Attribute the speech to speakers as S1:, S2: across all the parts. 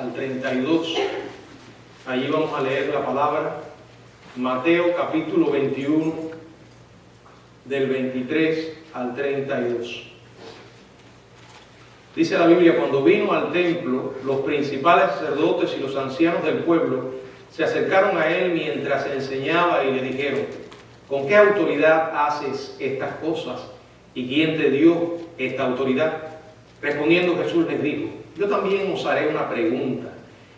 S1: al 32. Allí vamos a leer la palabra. Mateo capítulo 21, del 23 al 32. Dice la Biblia: cuando vino al templo, los principales sacerdotes y los ancianos del pueblo se acercaron a él mientras enseñaba y le dijeron: ¿con qué autoridad haces estas cosas? ¿Y quién te dio esta autoridad? Respondiendo Jesús les dijo: yo también os haré una pregunta,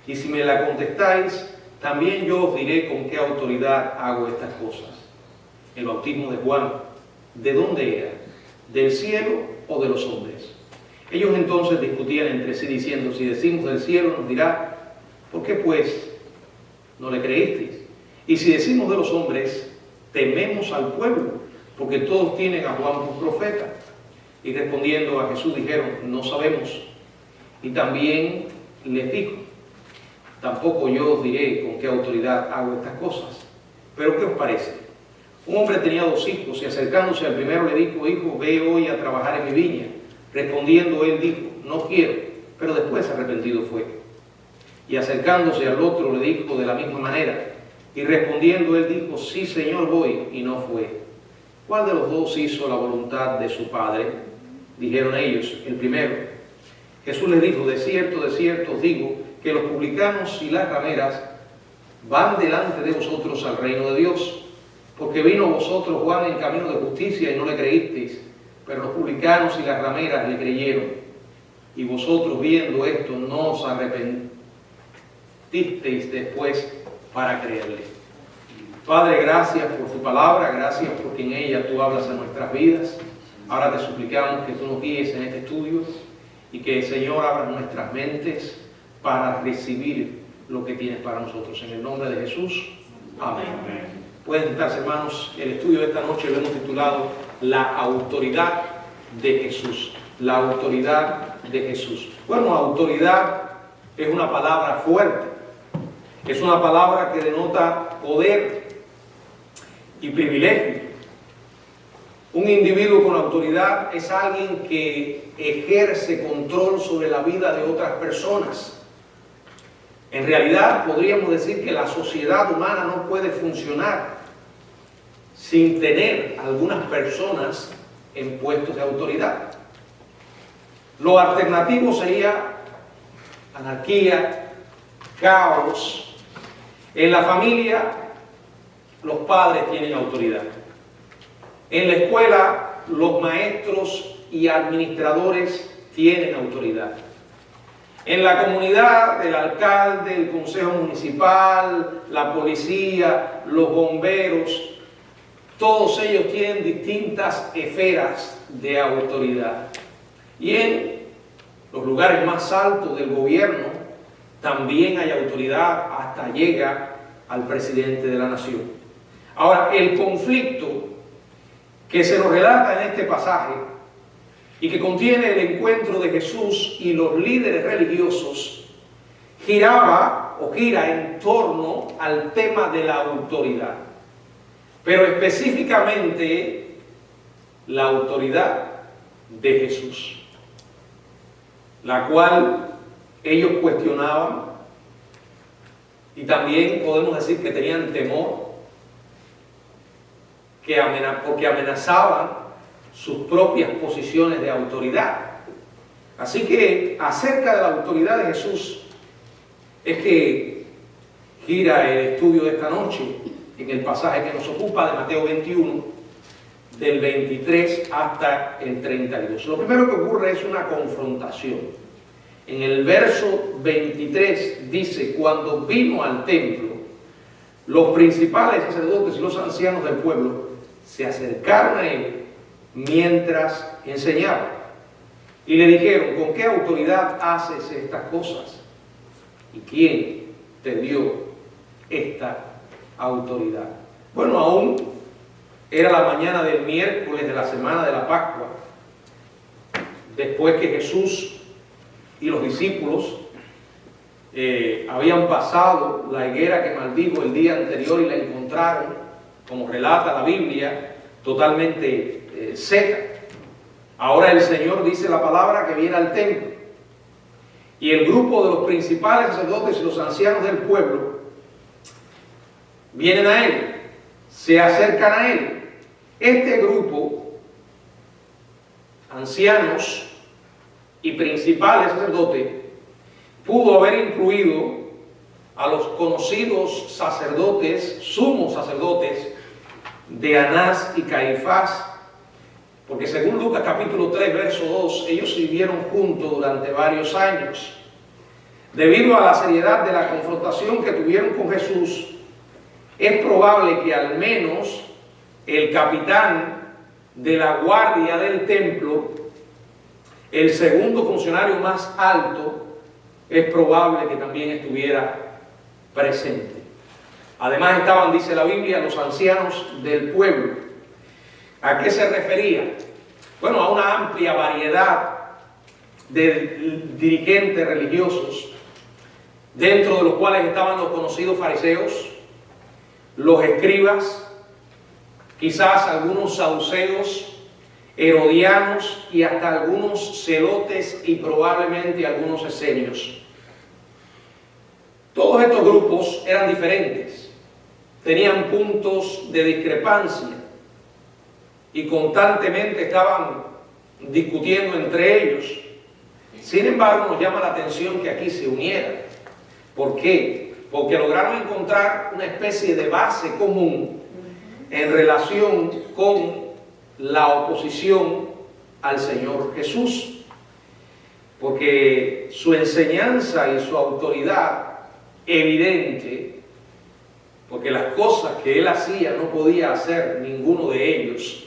S1: y si me la contestáis, también yo os diré con qué autoridad hago estas cosas. El bautismo de Juan, ¿de dónde era? ¿Del cielo o de los hombres? Ellos entonces discutían entre sí diciendo: si decimos del cielo, nos dirá: ¿por qué pues no le creísteis? Y si decimos de los hombres, tememos al pueblo, porque todos tienen a Juan por profeta. Y respondiendo a Jesús dijeron: no sabemos. Y también les dijo: tampoco yo os diré con qué autoridad hago estas cosas. Pero ¿qué os parece? Un hombre tenía 2 hijos, y acercándose al primero le dijo: hijo, ve hoy a trabajar en mi viña. Respondiendo él dijo: no quiero. Pero después arrepentido fue. Y acercándose al otro le dijo de la misma manera. Y respondiendo él dijo: sí, Señor, voy. Y no fue. ¿Cuál de los dos hizo la voluntad de su padre? Dijeron ellos: el primero. Jesús les dijo: de cierto os digo, que los publicanos y las rameras van delante de vosotros al reino de Dios. Porque vino a vosotros Juan en camino de justicia y no le creísteis, pero los publicanos y las rameras le creyeron. Y vosotros, viendo esto, no os arrepentisteis después para creerle. Padre, gracias por tu palabra, gracias porque en ella tú hablas a nuestras vidas. Ahora te suplicamos que tú nos guíes en este estudio y que el Señor abra nuestras mentes para recibir lo que tienes para nosotros. En el nombre de Jesús, amén. Pueden sentarse, hermanos. El estudio de esta noche lo hemos titulado La autoridad de Jesús. La autoridad de Jesús. Bueno, autoridad es una palabra fuerte. Es una palabra que denota poder y privilegio. Un individuo con autoridad es alguien que ejerce control sobre la vida de otras personas. En realidad, podríamos decir que la sociedad humana no puede funcionar sin tener algunas personas en puestos de autoridad. Lo alternativo sería anarquía, caos. En la familia, los padres tienen autoridad. En la escuela, los maestros y administradores tienen autoridad. En la comunidad, el alcalde, el consejo municipal, la policía, los bomberos, todos ellos tienen distintas esferas de autoridad. Y en los lugares más altos del gobierno también hay autoridad, hasta llega al presidente de la nación. Ahora, el conflicto que se nos relata en este pasaje y que contiene el encuentro de Jesús y los líderes religiosos gira en torno al tema de la autoridad, pero específicamente la autoridad de Jesús, la cual ellos cuestionaban y también podemos decir que tenían temor, porque amenazaban sus propias posiciones de autoridad. Así que acerca de la autoridad de Jesús es que gira el estudio de esta noche en el pasaje que nos ocupa de Mateo 21, del 23 hasta el 32. Lo primero que ocurre es una confrontación. En el verso 23 dice: cuando vino al templo, los principales sacerdotes y los ancianos del pueblo se acercaron a él mientras enseñaba y le dijeron: ¿con qué autoridad haces estas cosas? ¿Y quién te dio esta autoridad? Bueno, aún era la mañana del miércoles de la semana de la Pascua, después que Jesús y los discípulos habían pasado la higuera que maldijo el día anterior y la encontraron, como relata la Biblia, totalmente seca. Ahora el Señor dice la palabra que viene al templo. y el grupo de los principales sacerdotes y los ancianos del pueblo vienen a él, se acercan a él. Este grupo, ancianos y principales sacerdotes, pudo haber incluido a los conocidos sacerdotes, sumos sacerdotes de Anás y Caifás, porque según Lucas capítulo 3, verso 2, ellos sirvieron juntos durante varios años. Debido a la seriedad de la confrontación que tuvieron con Jesús, es probable que al menos el capitán de la guardia del templo, el segundo funcionario más alto, es probable que también estuviera presente. Además estaban, dice la Biblia, los ancianos del pueblo. ¿A qué se refería? Bueno, a una amplia variedad de dirigentes religiosos, dentro de los cuales estaban los conocidos fariseos, los escribas, quizás algunos saduceos, herodianos y hasta algunos celotes y probablemente algunos esenios. Todos estos grupos eran diferentes, tenían puntos de discrepancia y constantemente estaban discutiendo entre ellos. Sin embargo, nos llama la atención que aquí se unieran. ¿Por qué? Porque lograron encontrar una especie de base común en relación con la oposición al Señor Jesús. Porque su enseñanza y su autoridad evidente, porque las cosas que él hacía no podía hacer ninguno de ellos,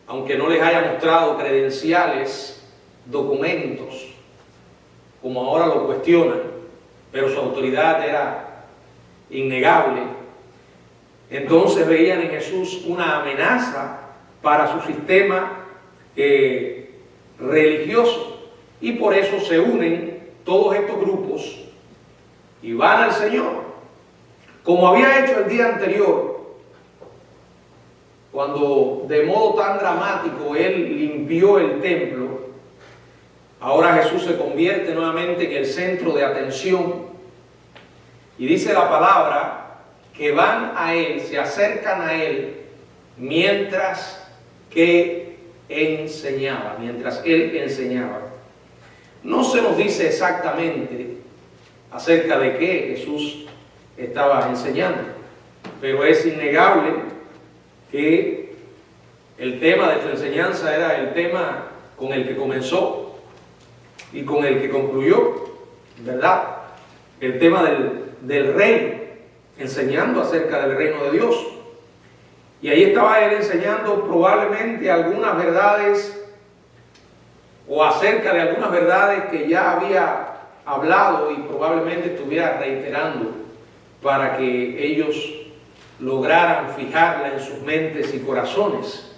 S1: aunque no les haya mostrado credenciales, documentos, como ahora lo cuestionan, pero su autoridad era innegable. Entonces veían en Jesús una amenaza para su sistema religioso, y por eso se unen todos estos grupos y van al Señor, como había hecho el día anterior, cuando de modo tan dramático él limpió el templo. Ahora Jesús se convierte nuevamente en el centro de atención, y dice la palabra que van a él, se acercan a él mientras que enseñaba, mientras él enseñaba. No se nos dice exactamente acerca de qué Jesús estaba enseñando, pero es innegable que el tema de su enseñanza era el tema con el que comenzó y con el que concluyó, ¿verdad? El tema del reino, enseñando acerca del reino de Dios. Y ahí estaba él enseñando probablemente algunas verdades, o acerca de algunas verdades que ya había hablado y probablemente estuviera reiterando para que ellos lograran fijarla en sus mentes y corazones.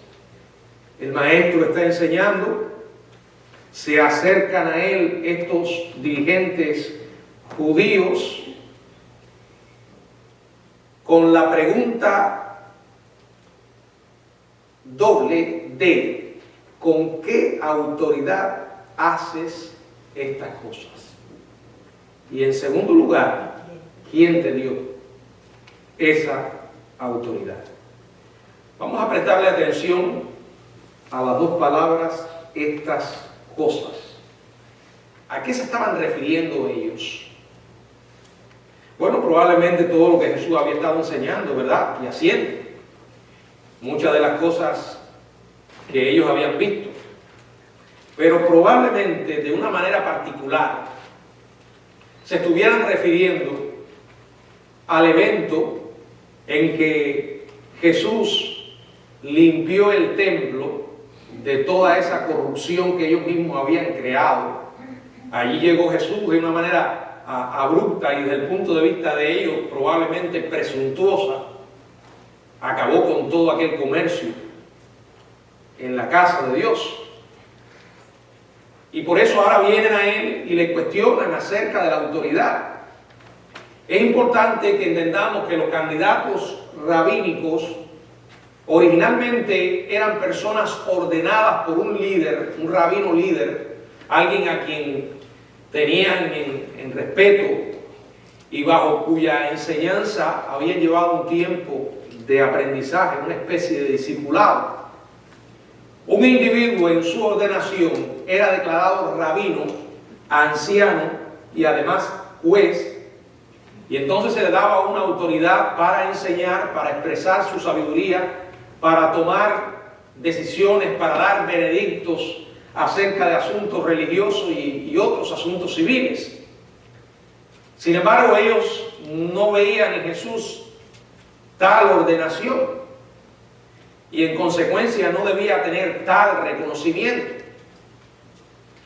S1: El maestro está enseñando, se acercan a él estos dirigentes judíos con la pregunta doble de ¿con qué autoridad haces estas cosas? Y en segundo lugar, ¿quién te dio esa autoridad? Vamos a prestarle atención a las dos palabras, estas cosas. ¿A qué se estaban refiriendo ellos? Bueno, probablemente todo lo que Jesús había estado enseñando, ¿verdad? Y haciendo. Muchas de las cosas que ellos habían visto. Pero probablemente de una manera particular se estuvieran refiriendo al evento en que Jesús limpió el templo de toda esa corrupción que ellos mismos habían creado. Allí llegó Jesús de una manera abrupta y desde el punto de vista de ellos probablemente presuntuosa. Acabó con todo aquel comercio en la casa de Dios. Y por eso ahora vienen a él y le cuestionan acerca de la autoridad. Es importante que entendamos que los candidatos rabínicos originalmente eran personas ordenadas por un líder, un rabino líder, alguien a quien tenían en respeto y bajo cuya enseñanza habían llevado un tiempo de aprendizaje, una especie de discipulado. Un individuo en su ordenación era declarado rabino, anciano y además juez, y entonces se le daba una autoridad para enseñar, para expresar su sabiduría, para tomar decisiones, para dar veredictos acerca de asuntos religiosos y otros asuntos civiles. Sin embargo, ellos no veían en Jesús tal ordenación y en consecuencia no debía tener tal reconocimiento.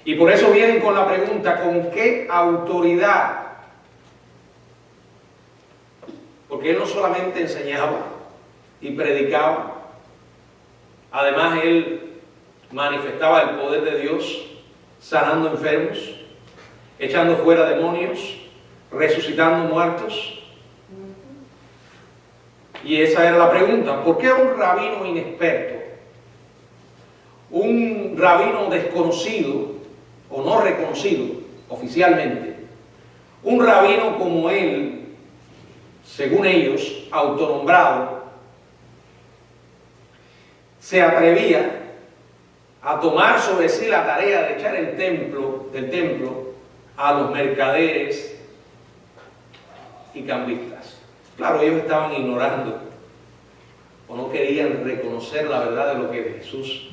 S1: Y por eso vienen con la pregunta, ¿con qué autoridad? Porque él no solamente enseñaba y predicaba, además él manifestaba el poder de Dios, sanando enfermos, echando fuera demonios, resucitando muertos. Y esa era la pregunta, ¿por qué un rabino inexperto, un rabino desconocido o no reconocido oficialmente, un rabino como él, según ellos, autonombrado, se atrevía a tomar sobre sí la tarea de echar del templo a los mercaderes y cambistas? Claro, ellos estaban ignorando o no querían reconocer la verdad de lo que Jesús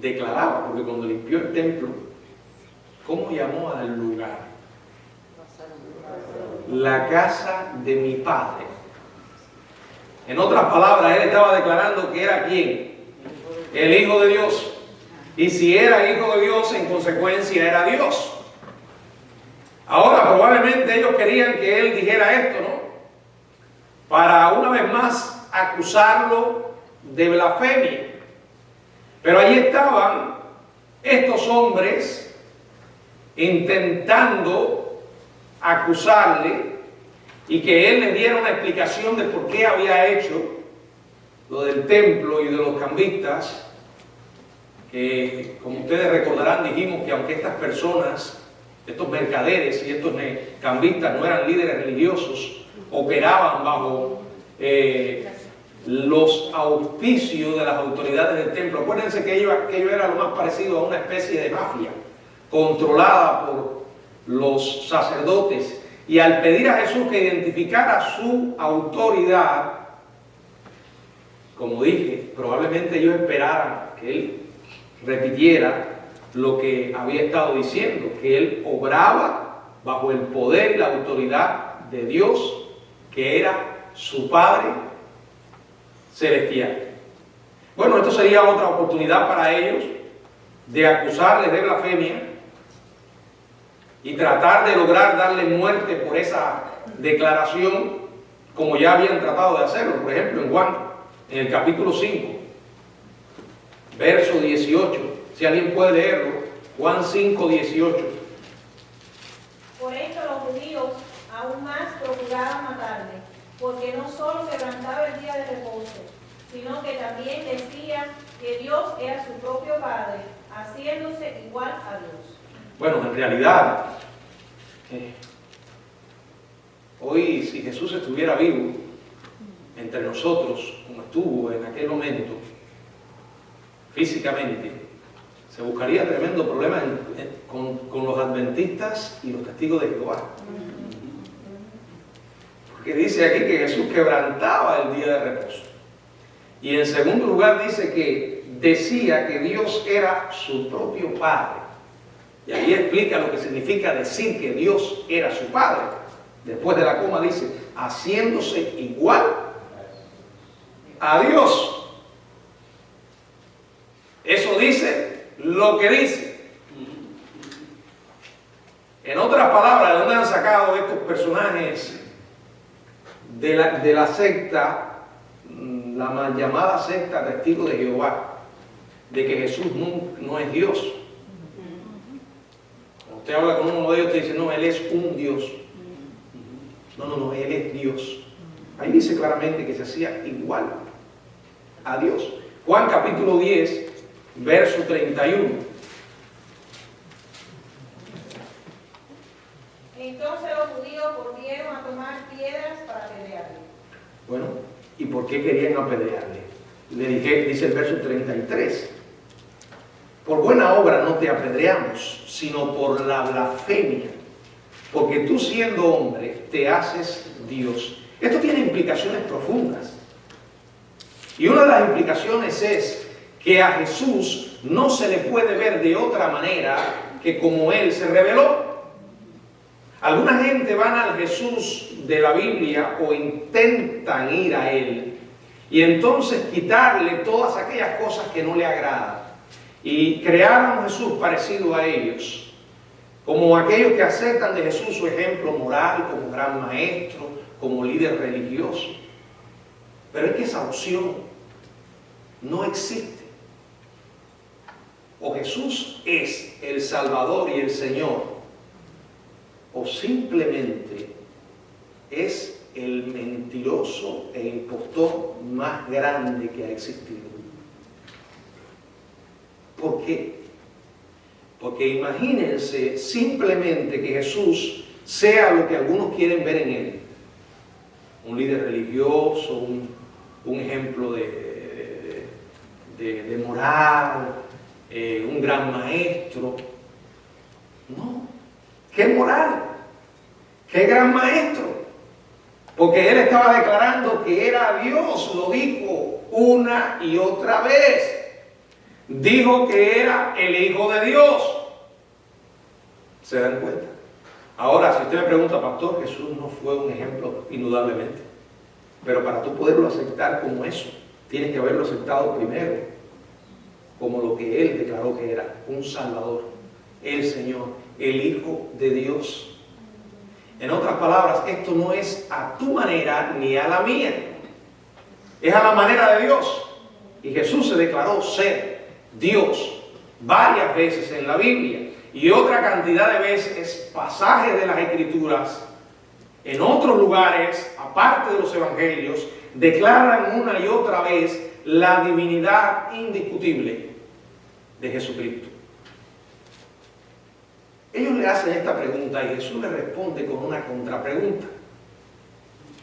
S1: declaraba, porque cuando limpió el templo, ¿cómo llamó al lugar? La casa de mi Padre. En otras palabras, él estaba declarando que era ¿quién? El Hijo de Dios. Y si era Hijo de Dios, en consecuencia era Dios. Ahora, probablemente ellos querían que él dijera esto, ¿no? Para una vez más acusarlo de blasfemia. Pero allí estaban estos hombres intentando acusarle y que él les diera una explicación de por qué había hecho lo del templo y de los cambistas, que como ustedes recordarán dijimos que aunque estas personas, estos mercaderes y estos cambistas no eran líderes religiosos, operaban bajo los auspicios de las autoridades del templo. Acuérdense que ellos eran lo más parecido a una especie de mafia controlada por los sacerdotes, y al pedir a Jesús que identificara su autoridad, como dije, probablemente ellos esperaran que él repitiera lo que había estado diciendo, que él obraba bajo el poder y la autoridad de Dios, que era su Padre celestial. Bueno, esto sería otra oportunidad para ellos de acusarles de blasfemia y tratar de lograr darle muerte por esa declaración, como ya habían tratado de hacerlo. Por ejemplo, en Juan, en el capítulo 5, verso 18, si alguien puede leerlo, Juan 5, 18.
S2: Por esto los judíos aún más procuraban matarle, porque no solo quebrantaba el día de reposo, sino que también decía que Dios era su propio Padre, haciéndose igual a Dios.
S1: Bueno, en realidad, hoy si Jesús estuviera vivo entre nosotros, como estuvo en aquel momento, físicamente, se buscaría tremendo problema con los adventistas y los testigos de Jehová. Porque dice aquí que Jesús quebrantaba el día de reposo. Y en segundo lugar dice que decía que Dios era su propio Padre. Y ahí explica lo que significa decir que Dios era su Padre. Después de la coma dice, haciéndose igual a Dios. Eso dice lo que dice. En otras palabras, ¿de dónde han sacado estos personajes de la secta, la mal llamada secta Testigos de Jehová, de que Jesús no es Dios? Usted habla con uno de ellos y te dice, no, Él es un Dios. No, Él es Dios. Ahí dice claramente que se hacía igual a Dios. Juan capítulo 10, verso 31.
S2: Entonces los judíos volvieron a tomar piedras para apedrearle.
S1: Bueno, ¿y por qué querían apedrearle? Le dije, dice el verso 33. Por buena obra no te apedreamos, sino por la blasfemia. Porque tú siendo hombre te haces Dios. Esto tiene implicaciones profundas. Y una de las implicaciones es que a Jesús no se le puede ver de otra manera que como Él se reveló. Alguna gente van al Jesús de la Biblia o intentan ir a Él y entonces quitarle todas aquellas cosas que no le agradan y crear a un Jesús parecido a ellos, como aquellos que aceptan de Jesús su ejemplo moral, como gran maestro, como líder religioso. Pero es que esa opción no existe. O Jesús es el Salvador y el Señor, o simplemente es el mentiroso e impostor más grande que ha existido. ¿Por qué? Porque imagínense simplemente que Jesús sea lo que algunos quieren ver en Él. Un líder religioso, un ejemplo de moral, un gran maestro. No. ¡Qué moral! ¡Qué gran maestro! Porque él estaba declarando que era Dios, lo dijo una y otra vez. Dijo que era el Hijo de Dios. ¿Se dan cuenta? Ahora, si usted me pregunta, pastor, Jesús no fue un ejemplo, indudablemente. Pero para tú poderlo aceptar como eso, tienes que haberlo aceptado primero como lo que él declaró que era, un Salvador, el Señor, el Hijo de Dios. En otras palabras, esto no es a tu manera ni a la mía, es a la manera de Dios. Y Jesús se declaró ser Dios varias veces en la Biblia y otra cantidad de veces pasajes de las Escrituras en otros lugares, aparte de los Evangelios, declaran una y otra vez la divinidad indiscutible de Jesucristo. Ellos le hacen esta pregunta y Jesús le responde con una contrapregunta.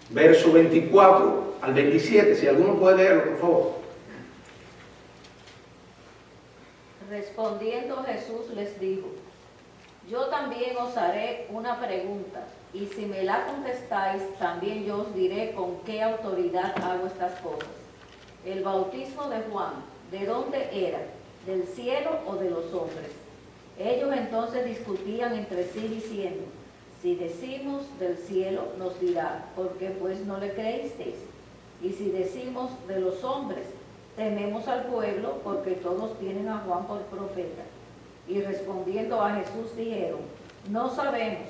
S1: Verso 24 al 27, si alguno puede leerlo, por favor.
S3: Respondiendo Jesús les dijo: yo también os haré una pregunta, y si me la contestáis, también yo os diré con qué autoridad hago estas cosas. El bautismo de Juan, ¿de dónde era? ¿Del cielo o de los hombres? Ellos entonces discutían entre sí diciendo: si decimos del cielo, nos dirá, ¿por qué pues no le creísteis? Y si decimos de los hombres, tememos al pueblo, porque todos tienen a Juan por profeta. Y respondiendo a Jesús dijeron: no sabemos.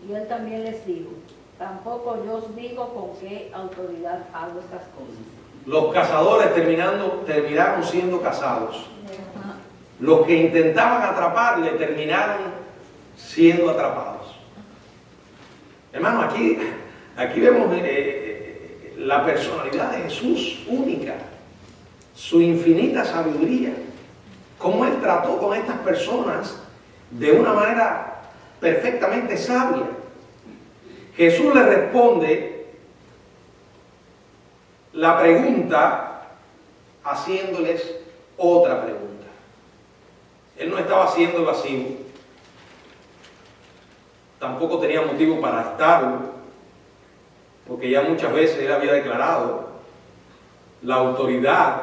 S3: Y él también les dijo: tampoco yo os digo con qué autoridad hago estas cosas.
S1: Los cazadores terminaron siendo cazados. Los que intentaban atraparle terminaron siendo atrapados. Hermano, aquí vemos la personalidad de Jesús única, su infinita sabiduría, cómo Él trató con estas personas de una manera perfectamente sabia. Jesús le responde la pregunta haciéndoles otra pregunta. Él no estaba siendo evasivo, tampoco tenía motivo para estarlo, porque ya muchas veces él había declarado la autoridad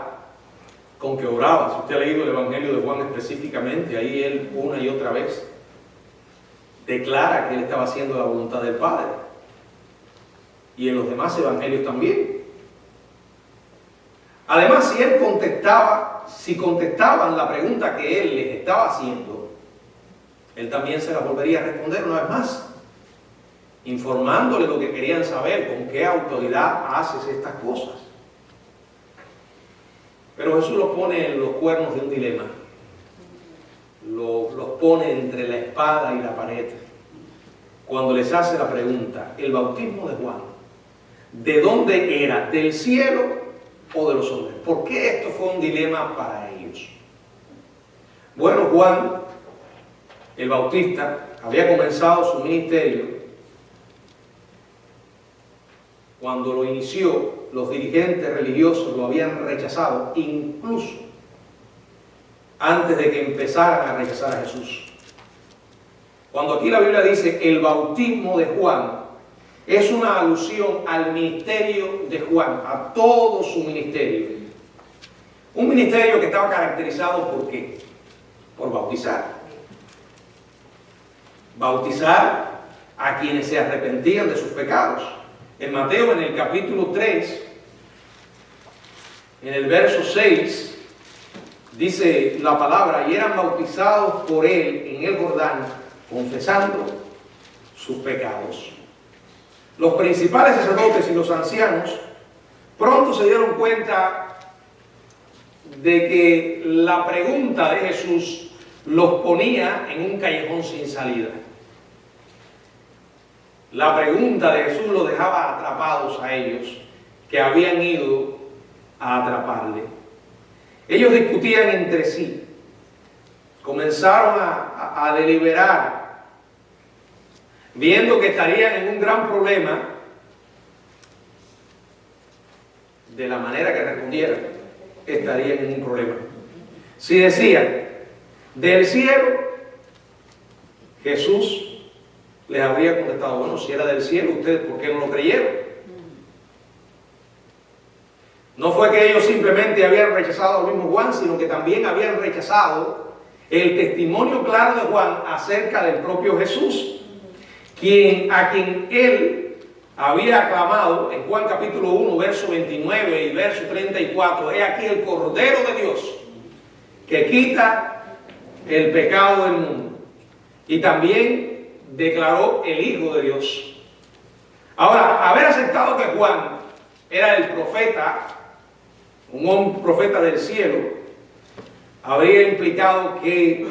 S1: con que oraba. Si usted ha leído el Evangelio de Juan específicamente, ahí él una y otra vez declara que él estaba haciendo la voluntad del Padre, y en los demás evangelios también. Además, si contestaban la pregunta que él les estaba haciendo, él también se la volvería a responder una vez más, informándole lo que querían saber: con qué autoridad haces estas cosas. Pero Jesús los pone en los cuernos de un dilema, los pone entre la espada y la pared, cuando les hace la pregunta: el bautismo de Juan, ¿de dónde era? ¿Del cielo o de los hombres? ¿Por qué esto fue un dilema para ellos? Bueno, Juan el Bautista había comenzado su ministerio cuando lo inició, los dirigentes religiosos lo habían rechazado, incluso antes de que empezaran a rechazar a Jesús. Cuando aquí la Biblia dice el bautismo de Juan, es una alusión al ministerio de Juan, a todo su ministerio. Un ministerio que estaba caracterizado ¿por qué? Por bautizar. Bautizar a quienes se arrepentían de sus pecados. En Mateo, en el capítulo 3, en el verso 6, dice la palabra, y eran bautizados por él en el Jordán, confesando sus pecados. Los principales sacerdotes y los ancianos pronto se dieron cuenta de que la pregunta de Jesús los ponía en un callejón sin salida. La pregunta de Jesús los dejaba atrapados a ellos, que habían ido a atraparle. Ellos discutían entre sí, comenzaron a deliberar, viendo que estarían en un gran problema. De la manera que respondieran, estarían en un problema. Si decían del cielo, Jesús les habría contestado, bueno, si era del cielo, ustedes ¿por qué no lo creyeron? No fue que ellos simplemente habían rechazado al mismo Juan, sino que también habían rechazado el testimonio claro de Juan acerca del propio Jesús, a quien él había aclamado en Juan capítulo 1, verso 29 y verso 34, he aquí el Cordero de Dios que quita el pecado del mundo. Y también declaró el Hijo de Dios. Ahora, haber aceptado que Juan era el profeta, un profeta del cielo, habría implicado que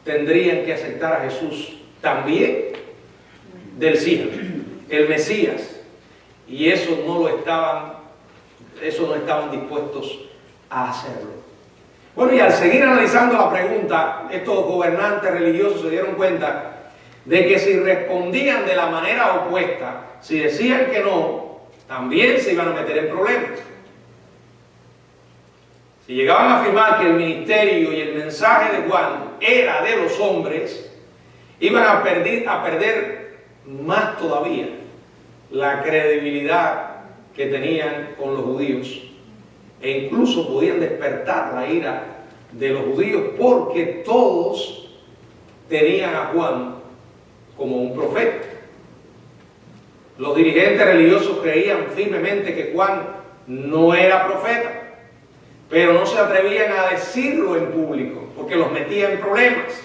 S1: tendrían que aceptar a Jesús también del cielo, el Mesías, y eso no estaban dispuestos a hacerlo. Bueno, y al seguir analizando la pregunta, estos gobernantes religiosos se dieron cuenta de que si respondían de la manera opuesta, si decían que no, también se iban a meter en problemas. Si llegaban a afirmar que el ministerio y el mensaje de Juan era de los hombres, iban a perder más todavía la credibilidad que tenían con los judíos, e incluso podían despertar la ira de los judíos, porque todos tenían a Juan como un profeta. Los dirigentes religiosos creían firmemente que Juan no era profeta, pero no se atrevían a decirlo en público porque los metía en problemas.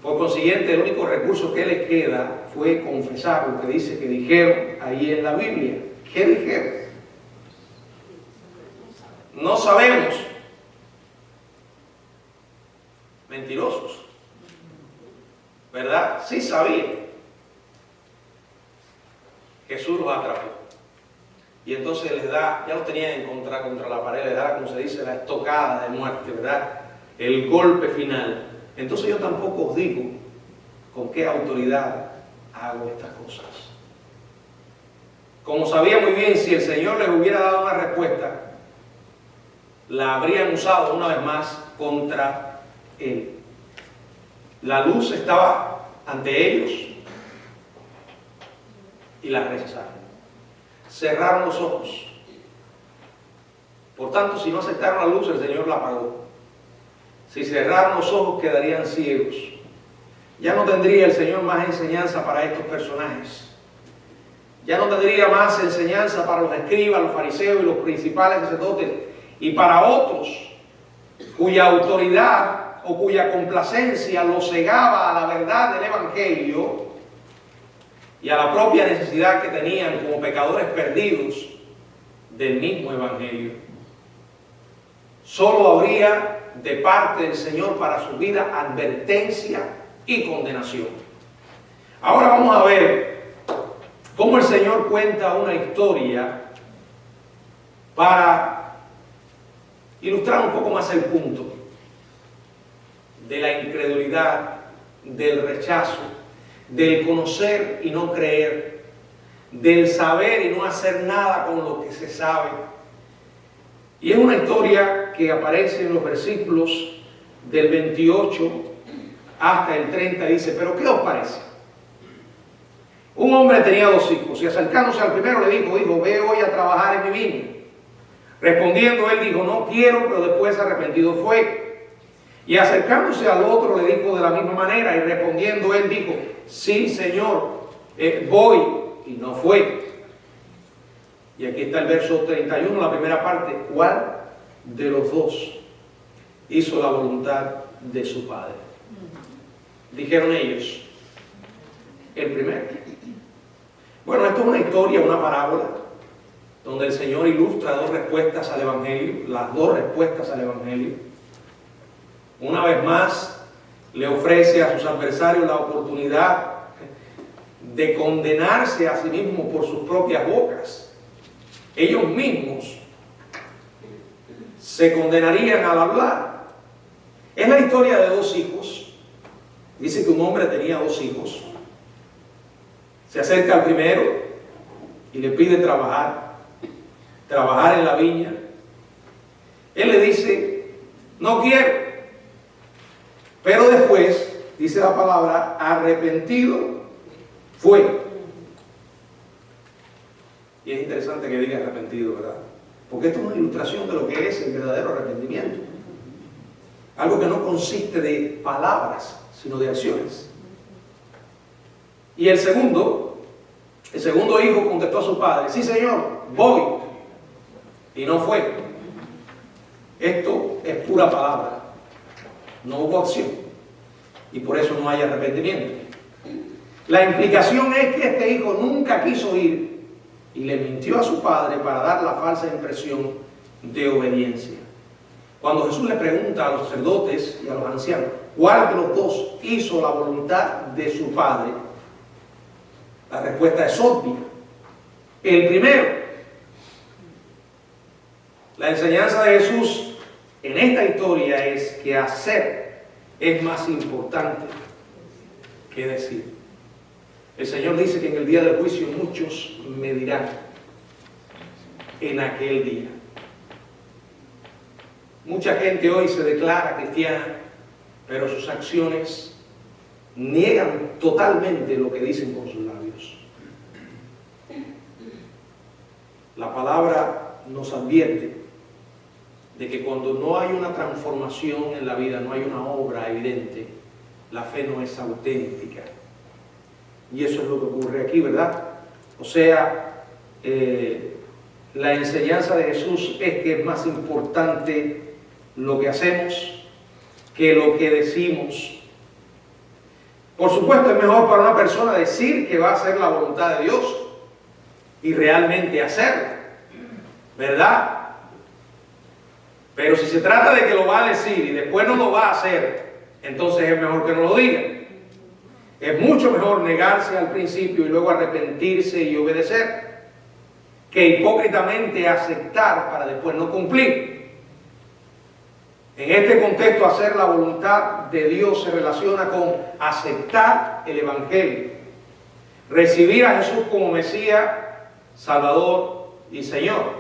S1: Por consiguiente, el único recurso que les queda fue confesar lo que dice que dijeron ahí en la Biblia. ¿Qué dijeron? No sabemos. Mentirosos, ¿verdad? Sí sabían. Jesús los atrapó. Y entonces les da, ya los tenían contra la pared, les da, como se dice, la estocada de muerte, ¿verdad? El golpe final. Entonces yo tampoco os digo con qué autoridad hago estas cosas. Como sabía muy bien, si el Señor les hubiera dado una respuesta, la habrían usado una vez más contra él. La luz estaba ante ellos y la rechazaron. Cerraron los ojos. Por tanto, si no aceptaron la luz, el Señor la apagó. Si cerraron los ojos, quedarían ciegos. Ya no tendría el Señor más enseñanza para estos personajes. Ya no tendría más enseñanza para los escribas, los fariseos y los principales sacerdotes, y para otros cuya autoridad o cuya complacencia los cegaba a la verdad del Evangelio y a la propia necesidad que tenían como pecadores perdidos del mismo Evangelio. Solo habría de parte del Señor para su vida advertencia y condenación. Ahora vamos a ver cómo el Señor cuenta una historia para ilustrar un poco más el punto de la incredulidad, del rechazo, del conocer y no creer, del saber y no hacer nada con lo que se sabe. Y es una historia que aparece en los versículos del 28 hasta el 30. Dice, pero ¿qué os parece? Un hombre tenía 2 hijos y acercándose al primero le dijo, hijo, ve hoy a trabajar en mi viña. Respondiendo él dijo, no quiero, pero después arrepentido fue. Y acercándose al otro le dijo de la misma manera, y respondiendo él dijo, sí, Señor, voy, y no fue. Y aquí está el verso 31, la primera parte. ¿Cuál de los dos hizo la voluntad de su padre? Dijeron ellos, el primero. Bueno, esto es una historia, una parábola, donde el Señor ilustra 2 respuestas al Evangelio, las 2 respuestas al Evangelio. Una vez más, le ofrece a sus adversarios la oportunidad de condenarse a sí mismos por sus propias bocas. Ellos mismos se condenarían al hablar. Es la historia de 2 hijos. Dice que un hombre tenía 2 hijos. Se acerca al primero y le pide trabajar en la viña. Él le dice, no quiero. Pero después, dice la palabra, arrepentido fue. Y es interesante que diga arrepentido, ¿verdad? Porque esto es una ilustración de lo que es el verdadero arrepentimiento. Algo que no consiste de palabras, sino de acciones. Y el segundo hijo contestó a su padre, sí, Señor, voy. Y no fue. Esto es pura palabra. No hubo acción. Y por eso no hay arrepentimiento. La implicación es que este hijo nunca quiso ir y le mintió a su padre para dar la falsa impresión de obediencia. Cuando Jesús le pregunta a los sacerdotes y a los ancianos, ¿cuál de los 2 hizo la voluntad de su padre? La respuesta es obvia. El primero. La enseñanza de Jesús en esta historia es que hacer es más importante que decir. El Señor dice que en el día del juicio muchos me dirán en aquel día. Mucha gente hoy se declara cristiana, pero sus acciones niegan totalmente lo que dicen con sus labios. La palabra nos advierte de que cuando no hay una transformación en la vida, no hay una obra evidente, la fe no es auténtica. Y eso es lo que ocurre aquí, ¿verdad? O sea, la enseñanza de Jesús es que es más importante lo que hacemos que lo que decimos. Por supuesto, es mejor para una persona decir que va a hacer la voluntad de Dios y realmente hacerla, ¿verdad? Pero si se trata de que lo va a decir y después no lo va a hacer, entonces es mejor que no lo diga. Es mucho mejor negarse al principio y luego arrepentirse y obedecer, que hipócritamente aceptar para después no cumplir. En este contexto, hacer la voluntad de Dios se relaciona con aceptar el Evangelio, recibir a Jesús como Mesías, Salvador y Señor.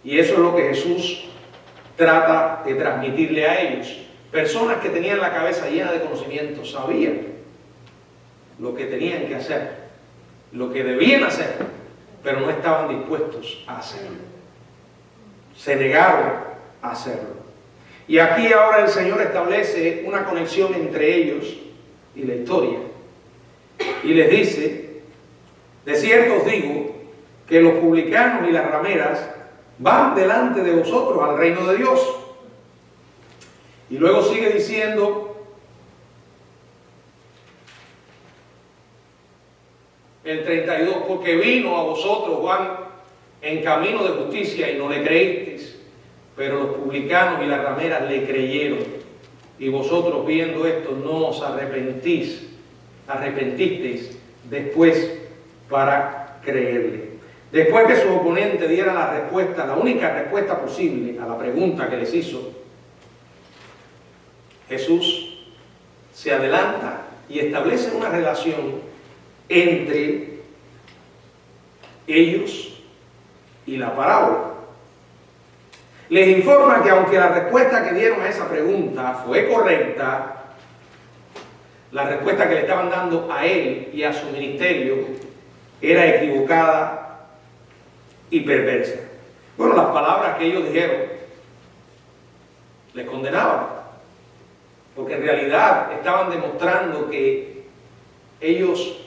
S1: Y eso es lo que Jesús trata de transmitirle a ellos. Personas que tenían la cabeza llena de conocimiento, sabían lo que tenían que hacer, lo que debían hacer, pero no estaban dispuestos a hacerlo. Se negaron a hacerlo. Y aquí ahora el Señor establece una conexión entre ellos y la historia. Y les dice, de cierto os digo, que los publicanos y las rameras van delante de vosotros al reino de Dios. Y luego sigue diciendo el 32, porque vino a vosotros Juan en camino de justicia y no le creísteis, pero los publicanos y las rameras le creyeron. Y vosotros viendo esto no os arrepentisteis después para creerle. Después que su oponente diera la respuesta, la única respuesta posible a la pregunta que les hizo, Jesús se adelanta y establece una relación entre ellos y la parábola. Les informa que aunque la respuesta que dieron a esa pregunta fue correcta, la respuesta que le estaban dando a él y a su ministerio era equivocada y perversa. Bueno, las palabras que ellos dijeron les condenaban, porque en realidad estaban demostrando que ellos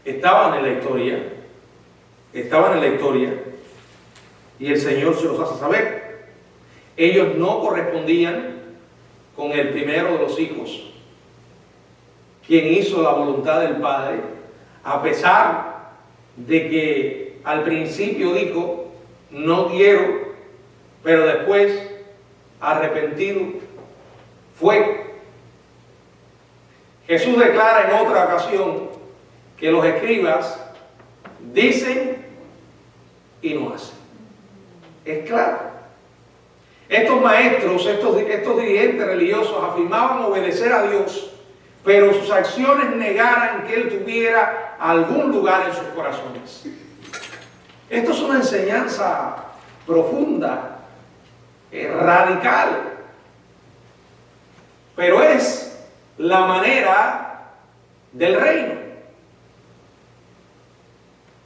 S1: estaban en la historia, y el Señor se los hace saber. Ellos no correspondían con el primero de los hijos, quien hizo la voluntad del Padre, a pesar de que al principio dijo, no quiero, pero después, arrepentido, fue. Jesús declara en otra ocasión que los escribas dicen y no hacen. Es claro. Estos maestros, estos dirigentes religiosos afirmaban obedecer a Dios, pero sus acciones negaran que Él tuviera algún lugar en sus corazones. Esto es una enseñanza profunda, radical, pero es la manera del reino.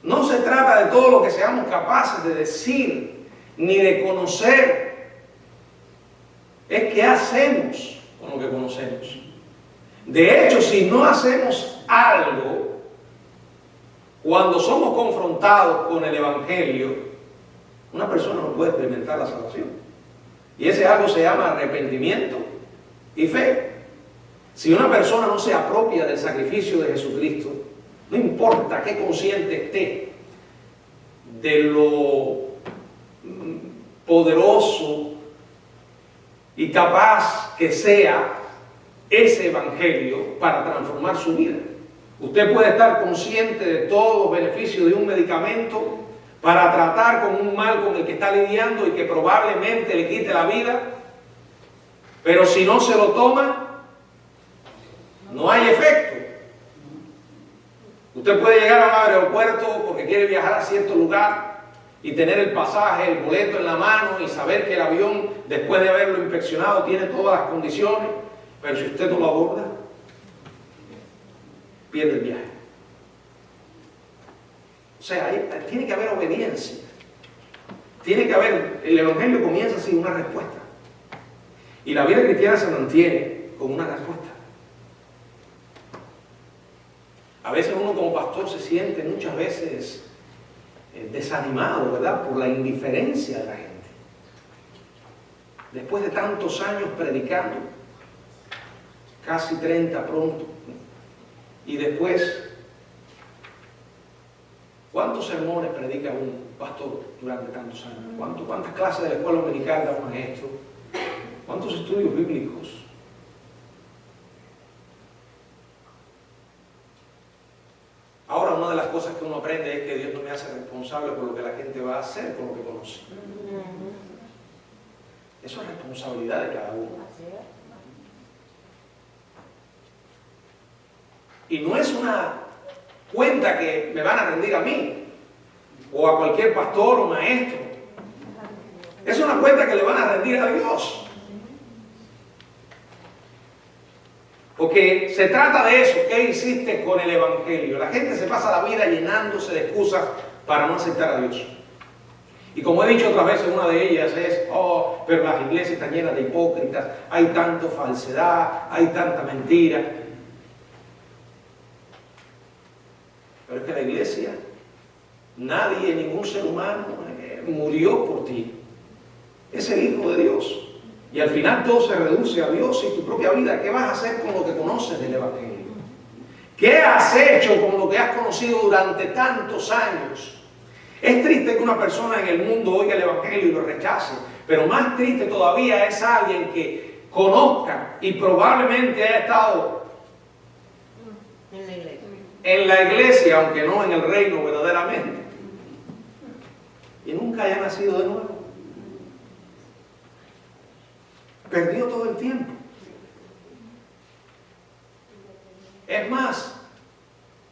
S1: No se trata de todo lo que seamos capaces de decir ni de conocer, es qué hacemos con lo que conocemos. De hecho, si no hacemos algo cuando somos confrontados con el Evangelio, una persona no puede experimentar la salvación. Y ese algo se llama arrepentimiento y fe. Si una persona no se apropia del sacrificio de Jesucristo, no importa qué consciente esté de lo poderoso y capaz que sea ese evangelio para transformar su vida. Usted puede estar consciente de todos los beneficios de un medicamento para tratar con un mal con el que está lidiando y que probablemente le quite la vida, pero si no se lo toma, no hay efecto. Usted puede llegar a un aeropuerto porque quiere viajar a cierto lugar y tener el pasaje, el boleto en la mano y saber que el avión, después de haberlo inspeccionado, tiene todas las condiciones, pero si usted no lo aborda, pierde el viaje. O sea, tiene que haber obediencia. Tiene que haber, el evangelio comienza sin una respuesta. Y la vida cristiana se mantiene con una respuesta. A veces uno como pastor se siente muchas veces desanimado, ¿verdad?, por la indiferencia de la gente. Después de tantos años predicando, casi 30 pronto, y después, ¿cuántos sermones predica un pastor durante tantos años? ¿Cuántas clases de la escuela dominical da un maestro? ¿Cuántos estudios bíblicos? Ahora, una de las cosas que uno aprende es que Dios no me hace responsable por lo que la gente va a hacer con lo que conoce. Eso es responsabilidad de cada uno. Y no es una cuenta que me van a rendir a mí o a cualquier pastor o maestro. Es una cuenta que le van a rendir a Dios. Porque se trata de eso. ¿Qué hiciste con el evangelio? La gente se pasa la vida llenándose de excusas para no aceptar a Dios. Y como he dicho otras veces, una de ellas es, pero las iglesias están llenas de hipócritas, hay tanta falsedad, hay tanta mentira. Pero es que la iglesia, nadie, ningún ser humano murió por ti. Es el Hijo de Dios. Y al final todo se reduce a Dios y tu propia vida. ¿Qué vas a hacer con lo que conoces del evangelio? ¿Qué has hecho con lo que has conocido durante tantos años? Es triste que una persona en el mundo oiga el evangelio y lo rechace, pero más triste todavía es alguien que conozca y probablemente haya estado en la iglesia, aunque no en el reino verdaderamente, y nunca haya nacido de nuevo. Perdió todo el tiempo. Es más,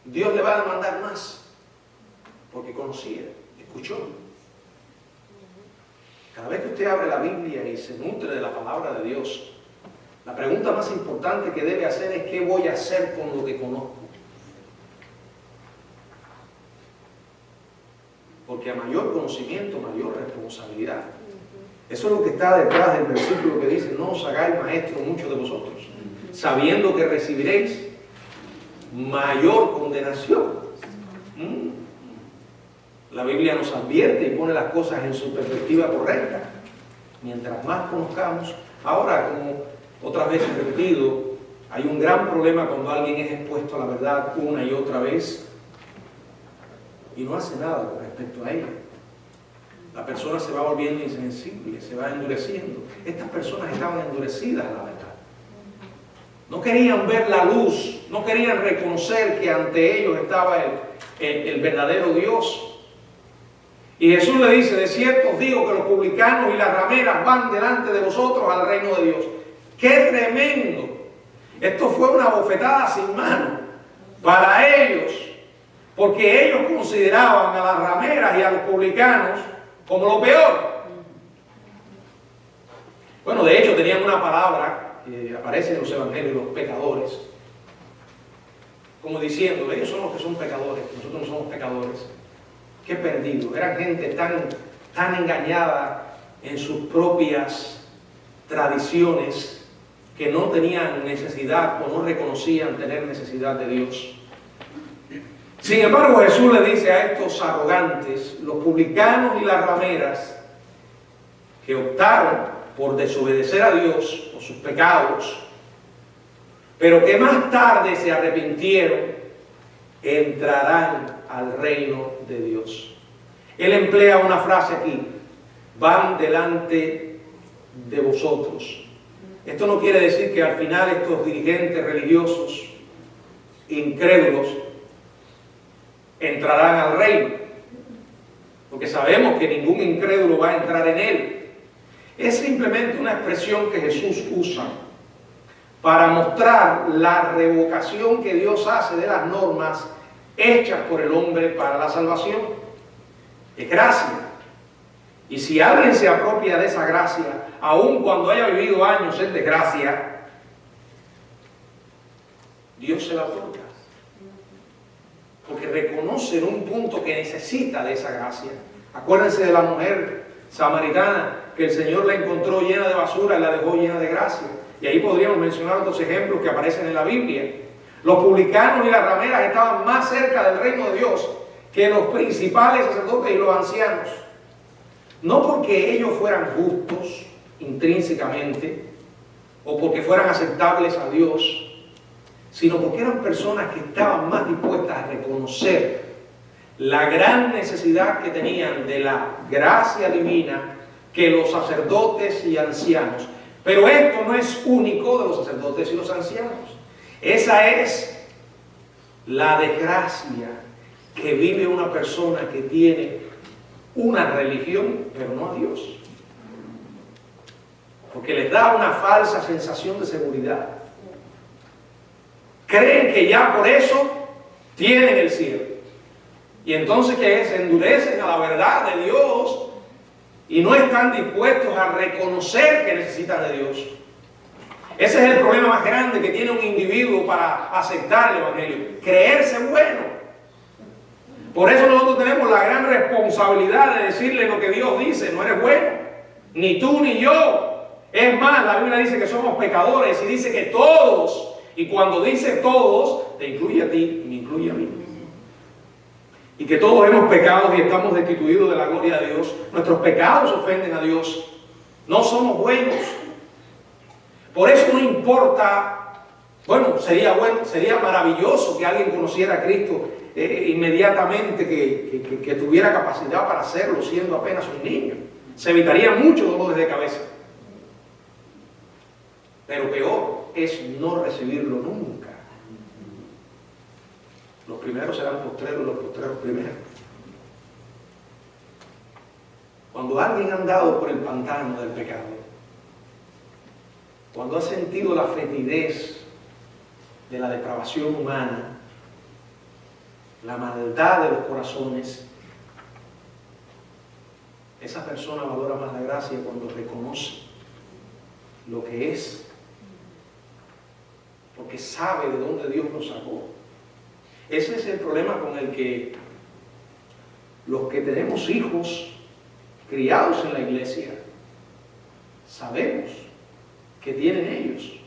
S1: Dios le va a demandar más. porque conocía, escuchó. Cada vez que usted abre la Biblia y se nutre de la palabra de Dios, la pregunta más importante que debe hacer es: ¿qué voy a hacer con lo que conozco? Porque a mayor conocimiento, mayor responsabilidad. Eso es lo que está detrás del versículo que dice: no os hagáis maestros muchos de vosotros, sabiendo que recibiréis mayor condenación. La Biblia nos advierte y pone las cosas en su perspectiva correcta. Mientras más conozcamos, ahora, como otras veces he repetido, hay un gran problema cuando alguien es expuesto a la verdad una y otra vez y no hace nada con respecto a ella. La persona se va volviendo insensible, se va endureciendo. Estas personas estaban endurecidas a la verdad. No querían ver la luz, no querían reconocer que ante ellos estaba el verdadero Dios. Y Jesús le dice: de cierto os digo que los publicanos y las rameras van delante de vosotros al reino de Dios. ¡Qué tremendo! Esto fue una bofetada sin mano para ellos, porque ellos consideraban a las rameras y a los publicanos como lo peor. Bueno, de hecho tenían una palabra que aparece en los evangelios, los pecadores, como diciendo: ellos son los que son pecadores, nosotros no somos pecadores. Qué perdido. Eran gente tan engañada en sus propias tradiciones que no tenían necesidad o no reconocían tener necesidad de Dios. Sin embargo, Jesús le dice a estos arrogantes, los publicanos y las rameras, que optaron por desobedecer a Dios por sus pecados, pero que más tarde se arrepintieron, entrarán al reino de Dios. Él emplea una frase aquí: van delante de vosotros. Esto no quiere decir que al final estos dirigentes religiosos incrédulos entrarán al reino, porque sabemos que ningún incrédulo va a entrar en él. Es simplemente una expresión que Jesús usa para mostrar la revocación que Dios hace de las normas hechas por el hombre para la salvación. Es gracia. Y si alguien se apropia de esa gracia, aun cuando haya vivido años en desgracia, Dios se la otorga. Porque reconoce en un punto que necesita de esa gracia. Acuérdense de la mujer samaritana que el Señor la encontró llena de basura y la dejó llena de gracia. Y ahí podríamos mencionar otros ejemplos que aparecen en la Biblia. Los publicanos y las rameras estaban más cerca del reino de Dios que los principales sacerdotes y los ancianos. No porque ellos fueran justos intrínsecamente o porque fueran aceptables a Dios, sino porque eran personas que estaban más dispuestas a reconocer la gran necesidad que tenían de la gracia divina que los sacerdotes y ancianos. Pero esto no es único de los sacerdotes y los ancianos. Esa es la desgracia que vive una persona que tiene una religión, pero no a Dios. Porque les da una falsa sensación de seguridad. Creen que ya por eso tienen el cielo. Y entonces que se endurecen a la verdad de Dios y no están dispuestos a reconocer que necesitan de Dios. Ese es el problema más grande que tiene un individuo para aceptar el Evangelio: creerse bueno. Por eso nosotros tenemos la gran responsabilidad de decirle lo que Dios dice: no eres bueno, ni tú ni yo. Es más, la Biblia dice que somos pecadores y dice que todos, y cuando dice todos, te incluye a ti y me incluye a mí. Y que todos hemos pecado y estamos destituidos de la gloria de Dios. Nuestros pecados ofenden a Dios. No somos buenos. Por eso no importa, sería maravilloso que alguien conociera a Cristo inmediatamente, que tuviera capacidad para hacerlo siendo apenas un niño. Se evitarían muchos dolores de cabeza. Pero peor es no recibirlo nunca. Los primeros serán postreros, los postreros primeros. Cuando alguien ha andado por el pantano del pecado, cuando ha sentido la fetidez de la depravación humana, la maldad de los corazones, esa persona valora más la gracia cuando reconoce lo que es, porque sabe de dónde Dios lo sacó. Ese es el problema con el que los que tenemos hijos criados en la iglesia sabemos que tienen ellos,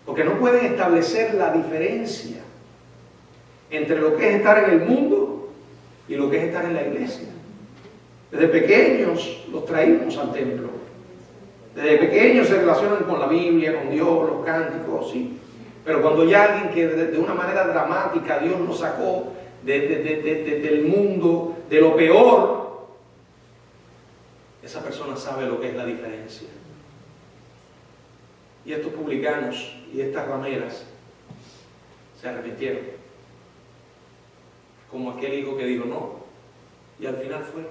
S1: porque no pueden establecer la diferencia entre lo que es estar en el mundo y lo que es estar en la iglesia. Desde pequeños los traímos al templo, desde pequeños se relacionan con la Biblia, con Dios, los cánticos, sí. Pero cuando hay alguien que de una manera dramática Dios lo sacó del mundo, de lo peor, esa persona sabe lo que es la diferencia. Y estos publicanos y estas rameras se arrepintieron, como aquel hijo que dijo no, y al final fue.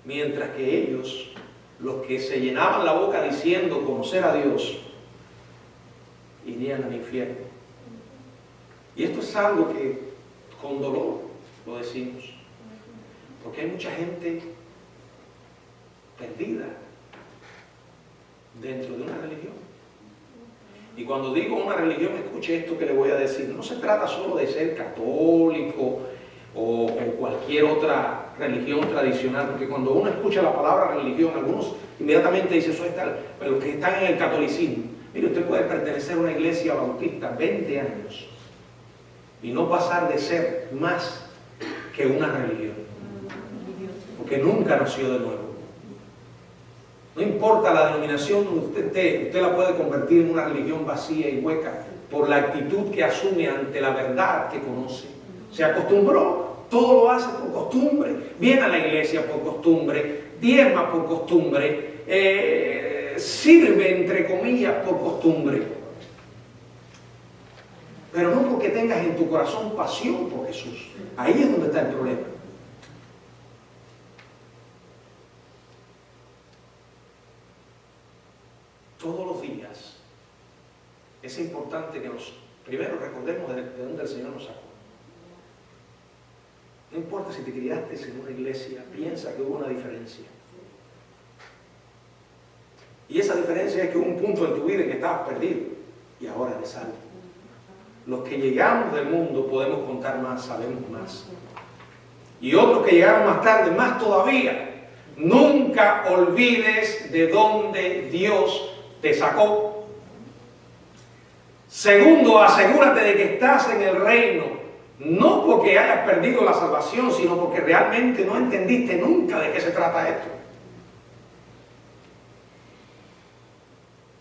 S1: Mientras que ellos, los que se llenaban la boca diciendo conocer a Dios, irían al infierno. Y esto es algo que con dolor lo decimos, porque hay mucha gente perdida dentro de una religión. Y cuando digo una religión, escuche esto que le voy a decir. No se trata solo de ser católico o cualquier otra religión tradicional, porque cuando uno escucha la palabra religión, algunos inmediatamente dicen eso es tal, pero los que están en el catolicismo, mire, usted puede pertenecer a una iglesia bautista 20 años y no pasar de ser más que una religión, porque nunca nació de nuevo. No importa la denominación donde usted esté, usted la puede convertir en una religión vacía y hueca por la actitud que asume ante la verdad que conoce. Se acostumbró, todo lo hace por costumbre, viene a la iglesia por costumbre, diezma por costumbre, sirve entre comillas por costumbre. Pero no porque tengas en tu corazón pasión por Jesús. Ahí es donde está el problema. Todos los días es importante que primero recordemos de dónde el Señor nos sacó. No importa si te criaste en una iglesia, piensa que hubo una diferencia. Y esa diferencia es que hubo un punto en tu vida en que estabas perdido y ahora eres salvo. Los que llegamos del mundo podemos contar más, sabemos más. Y otros que llegaron más tarde, más todavía. Nunca olvides de dónde Dios te sacó. Segundo, asegúrate de que estás en el reino, no porque hayas perdido la salvación, sino porque realmente no entendiste nunca de qué se trata esto.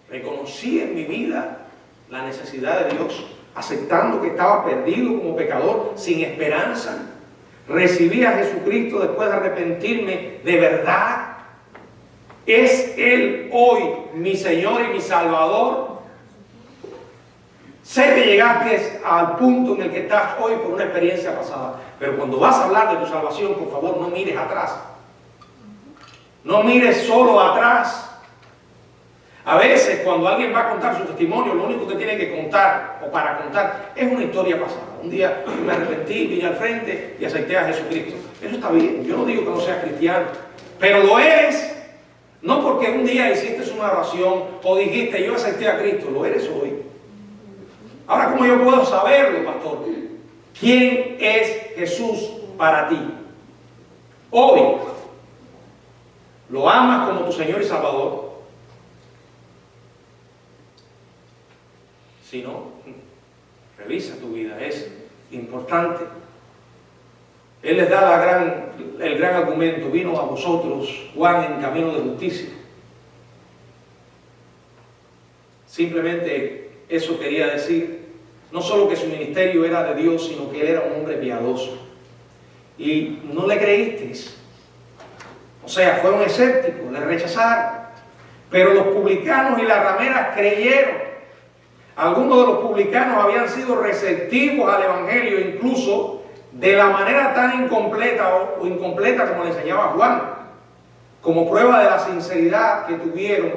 S1: Reconocí en mi vida la necesidad de Dios, aceptando que estaba perdido como pecador, sin esperanza. Recibí a Jesucristo después de arrepentirme de verdad. ¿Es Él hoy mi Señor y mi Salvador? Sé que llegaste al punto en el que estás hoy por una experiencia pasada, pero cuando vas a hablar de tu salvación, por favor, no mires atrás. No mires solo atrás. A veces, cuando alguien va a contar su testimonio, lo único que tiene que contar, o para contar, es una historia pasada. Un día me arrepentí, vine al frente y acepté a Jesucristo. Eso está bien, yo no digo que no seas cristiano, pero lo eres. No porque un día hiciste una oración o dijiste yo acepté a Cristo, lo eres hoy. Ahora, ¿cómo yo puedo saberlo, pastor? ¿Quién es Jesús para ti? Hoy, ¿lo amas como tu Señor y Salvador? Si no, revisa tu vida, es importante. Él les da el gran argumento, vino a vosotros Juan en camino de justicia. Simplemente eso quería decir, no solo que su ministerio era de Dios, sino que él era un hombre piadoso. Y no le creísteis. O sea, fueron escépticos, le rechazaron. Pero los publicanos y las rameras creyeron. Algunos de los publicanos habían sido receptivos al Evangelio, incluso de la manera tan incompleta o incompleta como le enseñaba Juan, como prueba de la sinceridad que tuvieron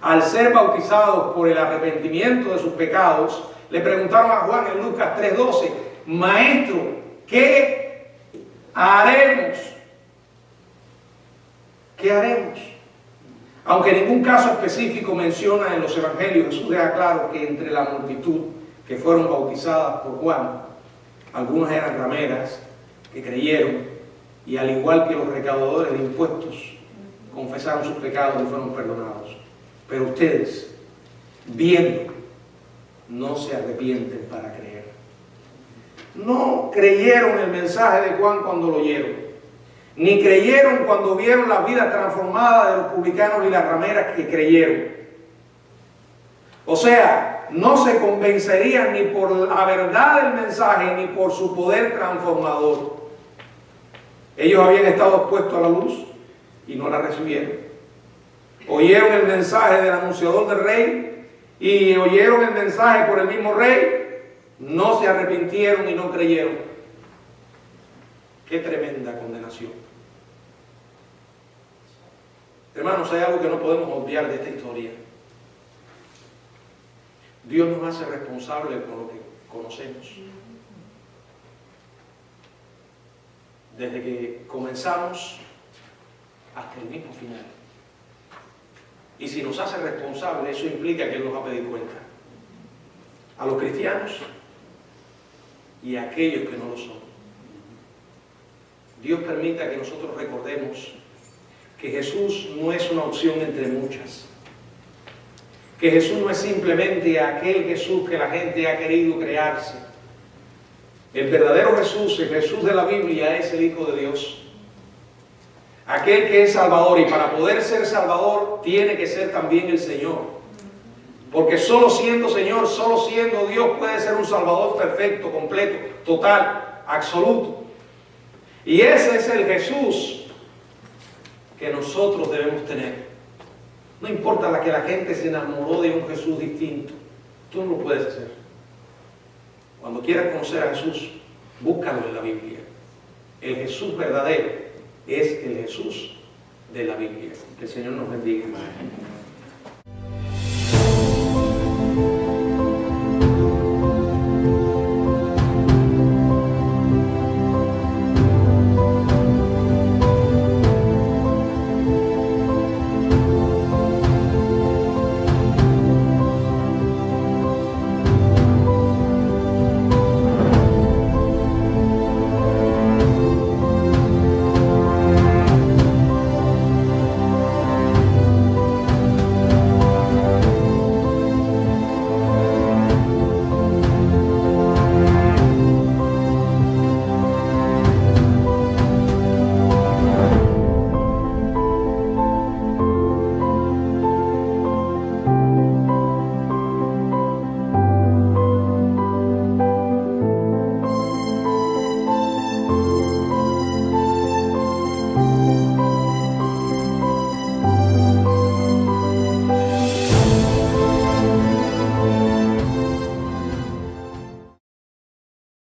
S1: al ser bautizados por el arrepentimiento de sus pecados. Le preguntaron a Juan en Lucas 3:12, Maestro, ¿qué haremos ¿Qué haremos? Aunque en ningún caso específico menciona en los evangelios, Jesús deja claro que entre la multitud que fueron bautizadas por Juan, algunas eran rameras que creyeron y al igual que los recaudadores de impuestos, confesaron sus pecados y fueron perdonados. Pero ustedes, viendo, no se arrepienten para creer. No creyeron el mensaje de Juan cuando lo oyeron, ni creyeron cuando vieron las vidas transformadas de los publicanos y las rameras que creyeron. O sea, no se convencerían ni por la verdad del mensaje ni por su poder transformador. Ellos habían estado expuestos a la luz y no la recibieron. Oyeron el mensaje del anunciador del rey y oyeron el mensaje por el mismo rey, no se arrepintieron y no creyeron. Qué tremenda condenación. Hermanos, hay algo que no podemos obviar de esta historia. Dios nos hace responsables por lo que conocemos. Desde que comenzamos hasta el mismo final. Y si nos hace responsables, eso implica que Él nos va a pedir cuenta. A los cristianos y a aquellos que no lo son. Dios permita que nosotros recordemos que Jesús no es una opción entre muchas. Que Jesús no es simplemente aquel Jesús que la gente ha querido crearse. El verdadero Jesús, el Jesús de la Biblia, es el Hijo de Dios. Aquel que es Salvador, y para poder ser Salvador tiene que ser también el Señor. Porque solo siendo Señor, solo siendo Dios puede ser un Salvador perfecto, completo, total, absoluto. Y ese es el Jesús que nosotros debemos tener. No importa que la gente se enamoró de un Jesús distinto, tú no lo puedes hacer. Cuando quieras conocer a Jesús, búscalo en la Biblia. El Jesús verdadero es el Jesús de la Biblia. Que el Señor nos bendiga.